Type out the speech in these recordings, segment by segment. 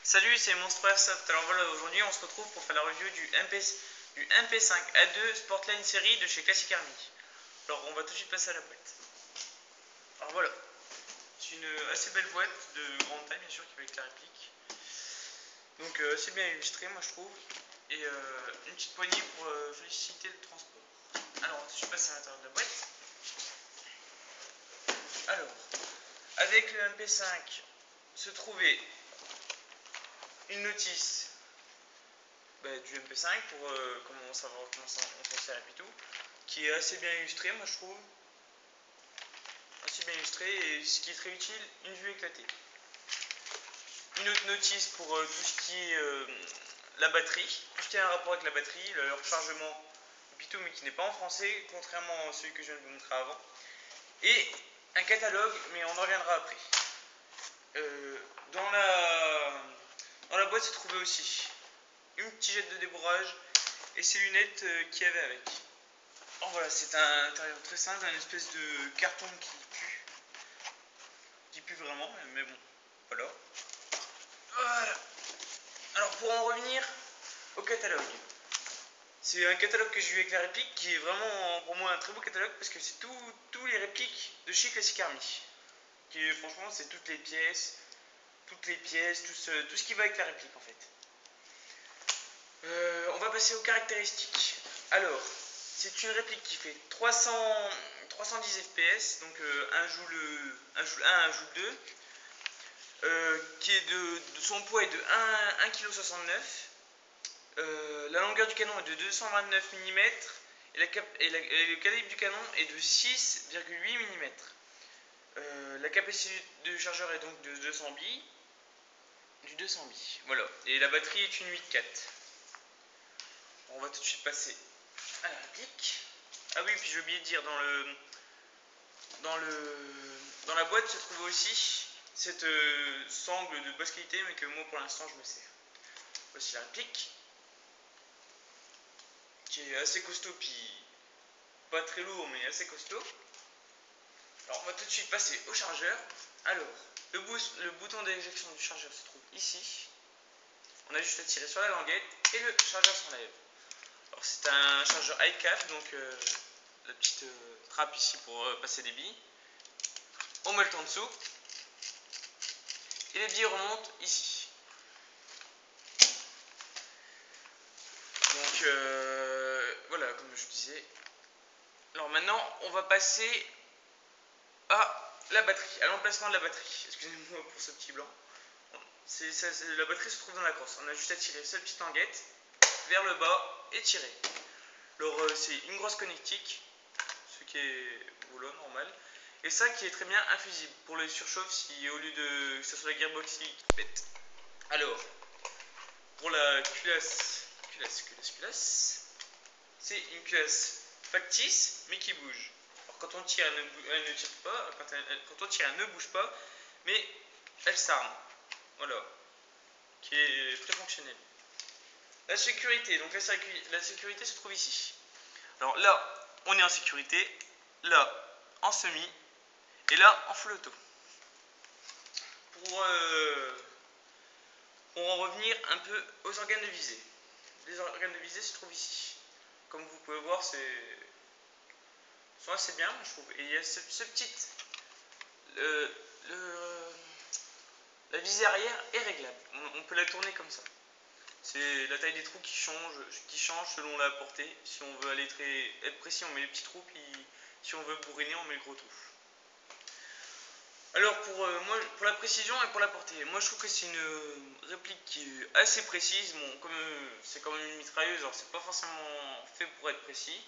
Salut, c'est Monster.soft. Alors voilà, aujourd'hui on se retrouve pour faire la review du MP5A2 Sportline série de chez Classic Army. Alors on va tout de suite passer à la boîte. Alors voilà, c'est une assez belle boîte de grande taille bien sûr qui va avec la réplique. Donc assez bien illustrée moi je trouve. Et une petite poignée pour faciliter le transport. Alors je passe à l'intérieur de la boîte. Alors, avec le MP5 se trouvait une notice du MP5 pour comment savoir comment on s'en sert et tout, qui est assez bien illustré moi je trouve, assez bien illustré, et ce qui est très utile, une vue éclatée. Une autre notice pour tout ce qui est la batterie, tout ce qui a un rapport avec la batterie, le rechargement Pitou, mais qui n'est pas en français, contrairement à celui que je viens de vous montrer avant, et un catalogue, mais on en reviendra après. Dans la boîte se trouvait aussi une petite jette de débourrage et ses lunettes qu'il y avait avec. Alors voilà, c'est un intérieur très simple, un espèce de carton qui pue vraiment, mais bon, voilà. Voilà. Alors pour en revenir au catalogue, c'est un catalogue que j'ai eu avec la réplique qui est vraiment pour moi un très beau catalogue parce que c'est tous les répliques de chez Classic Army. Qui franchement c'est toutes les pièces, tout ce qui va avec la réplique en fait. On va passer aux caractéristiques. Alors, c'est une réplique qui fait 310 fps, donc un joule 1, un joule 2, qui est son poids est de 1,69 kg. La longueur du canon est de 229 mm et le calibre du canon est de 6,8 mm. La capacité de chargeur est donc de 200 billes. Voilà. Et la batterie est une 8.4. On va tout de suite passer à la réplique. Ah oui, puis j'ai oublié de dire, dans la boîte se trouve aussi cette sangle de basse qualité, mais que moi pour l'instant je me sers. Voici la réplique, qui est assez costaud, puis pas très lourd, mais assez costaud. Alors on va tout de suite passer au chargeur. Alors, le bouton d'éjection du chargeur se trouve ici. On a juste à tirer sur la languette et le chargeur s'enlève. Alors c'est un chargeur iCaf, donc la petite trappe ici pour passer des billes. On met le temps dessous et les billes remontent ici. Donc voilà, comme je disais. Alors maintenant on va passer à la batterie, à l'emplacement de la batterie. Excusez-moi pour ce petit blanc. La batterie se trouve dans la crosse. On a juste à tirer cette petite languette vers le bas et tirer. Alors c'est une grosse connectique, ce qui est voilà, normal. Et ça qui est très bien infusible pour les surchauffe si au lieu de que ce soit la gearbox qui pète. Alors, pour la culasse, c'est une culasse factice mais qui bouge. Alors quand on tire, elle ne tire pas, quand on tire, elle ne bouge pas, mais elle s'arme. Voilà, qui est très fonctionnelle. La sécurité, donc la sécurité se trouve ici. Alors là, on est en sécurité, là, en semi, et là, en full auto. Pour en revenir un peu aux organes de visée. Les organes de visée se trouvent ici. Comme vous pouvez voir, sont assez bien, je trouve. Et il y a ce petit... la visée arrière est réglable. On peut la tourner comme ça. C'est la taille des trous qui change selon la portée. Si on veut être précis, on met les petits trous. Puis si on veut bourriner, on met le gros trou. Alors pour la précision et pour la portée, moi je trouve que c'est une réplique qui est assez précise. Bon, comme c'est quand même une mitrailleuse, alors c'est pas forcément fait pour être précis.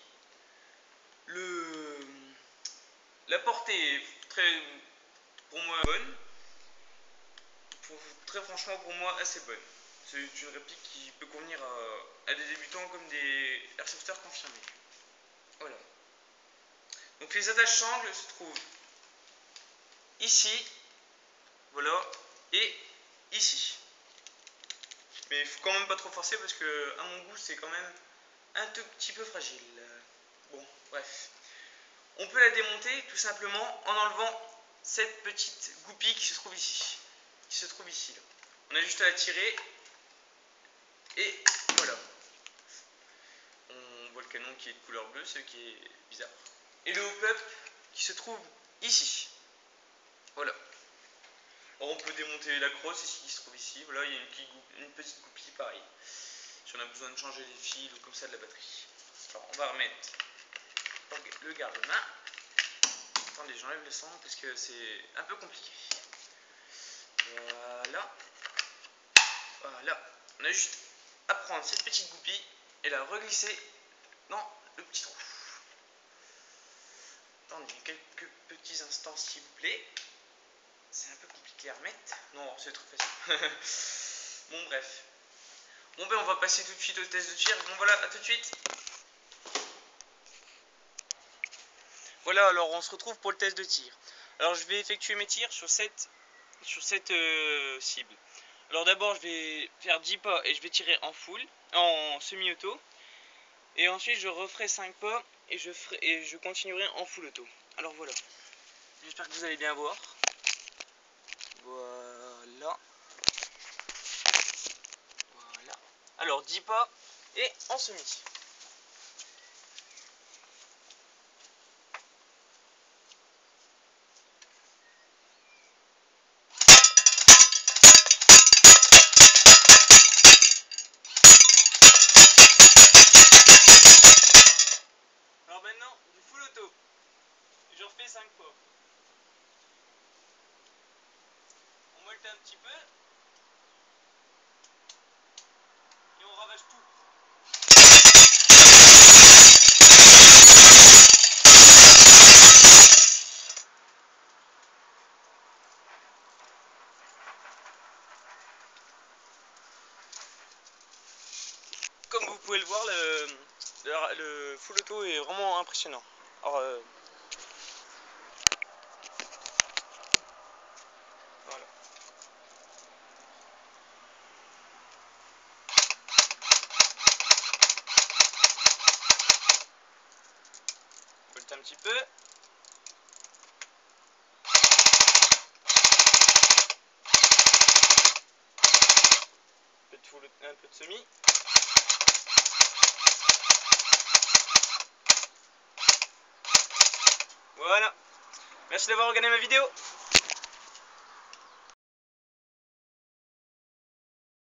La portée est pour moi bonne. Très franchement pour moi assez bonne. C'est une réplique qui peut convenir à des débutants comme des airsofters confirmés. Voilà. Donc les attaches sangles se trouvent ici, voilà, et ici. Mais il faut quand même pas trop forcer parce que à mon goût c'est quand même un tout petit peu fragile. Bon, bref. On peut la démonter tout simplement en enlevant cette petite goupille qui se trouve ici. Là. On a juste à la tirer. Et voilà. On voit le canon qui est de couleur bleue, ce qui est bizarre. Et le hop-up qui se trouve ici. Voilà. Alors on peut démonter la crosse ici, qui se trouve ici. Voilà, il y a une petite goupille pareil. Si on a besoin de changer les fils ou comme ça de la batterie. Alors on va remettre le garde-main. Attendez, j'enlève le sang parce que c'est un peu compliqué. Voilà. Voilà. On a juste à prendre cette petite goupille et la reglisser dans le petit trou. Attendez quelques petits instants s'il vous plaît. C'est un peu compliqué à remettre. Non, c'est trop facile. Bon, bref. Bon, ben on va passer tout de suite au test de tir. Bon, voilà, à tout de suite. Voilà, alors on se retrouve pour le test de tir. Alors je vais effectuer mes tirs sur cette cible. Alors d'abord je vais faire 10 pas et je vais tirer en full, en semi-auto. Et ensuite je referai 5 pas et je continuerai en full auto. Alors voilà. J'espère que vous allez bien voir. Voilà. Voilà. Alors 10 pas et en semi. Alors maintenant, du full auto. Je refais 5 pas. On molte un petit peu. Et on ravage tout. Comme vous pouvez le voir, le full auto est vraiment impressionnant. Alors, voilà. On volte un petit peu. Un peu de semi. Voilà. Merci d'avoir regardé ma vidéo.